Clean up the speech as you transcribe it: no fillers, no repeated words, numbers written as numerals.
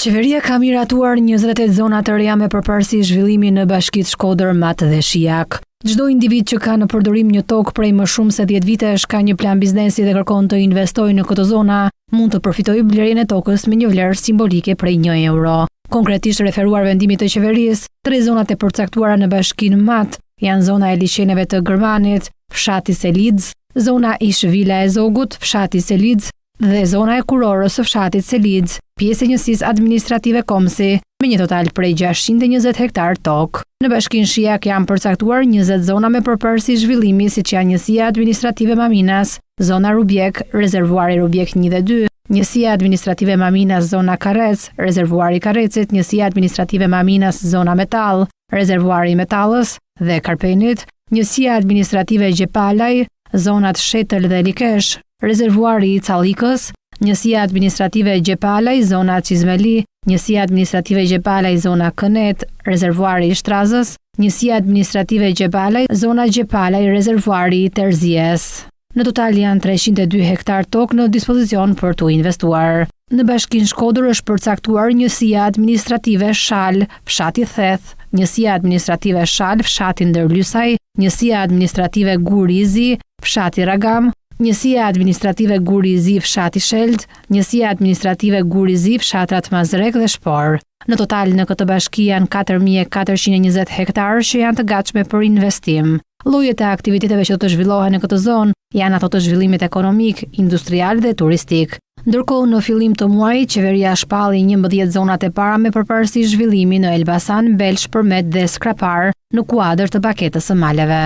Qeveria ka miratuar 28 zona të reja me përparësi zhvillimi në bashkitë Shkodër, Mat dhe Shijak. Çdo individ që ka në përdorim një tokë prej më shumë se 10 vitesh, ka një plan biznesi dhe kërkon të investojë në këto zona, mund të përfitojë blerjen e tokës me një vlerë simbolike prej 1 euro. Konkretisht referuar vendimit të qeverisë, 3 zonat e përcaktuara në bashkinë Mat janë zona e liçeneve të Gërmanit, fshati Selidz, zona ish Vila e Zogut, fshati Selidz dhe zona e Kurorës së fshatit Selidz, pjesë e njësisë administrative Komsi, me një total prej 620 hektar tokë. Në bashkinë Shijak janë përcaktuar 20 zona me përparësi zhvillimi, siç janë njësia administrative Maminas, zona Rubjek, rezervuari Rubjek 1 dhe 2, njësia administrative Maminas, zona Karrec, rezervuari Karrecit, njësia administrative Maminas, zona Metall, rezervuari Metallës dhe Karpenit, njësia administrative Gjepalaj, zonat Shetël dhe Likesh, rezervuari i Callikës, njësia administrative Gjepalaj, zona Çizmeli, njësia administrative Gjepalaj, zona Kënet, rezervuari i Shtrazës, njësia administrative Gjepalaj, zona Gjepalaj, rezervuari i Terzies. Në total janë 302 hektar tokë në dispozicion për të investuar. Në bashkinë Shkodër është përcaktuar njësia administrative Shal, fshati Theth, njësia administrative Shal, fshati Ndërlysaj, njësia administrative Gurizi, fshati Ragam, njësia administrative Gurizi, fshati Sheld, njësia administrative Gurizi, fshatrat Mazrek dhe Shpor. Në total në këtë bashki janë 4420 hektar që janë të gatshme për investim. Llojet e aktiviteteve që do të zhvillohen në këtë zonë janë ato të zhvillimit ekonomik, industrial dhe turistik. Ndërkohë, në fillim të muajit, qeveria shpalli 11 zonat e para me përparësi zhvillimi në Elbasan, Belsh, Përmet dhe Skrapar në kuadër të paketës së maleve.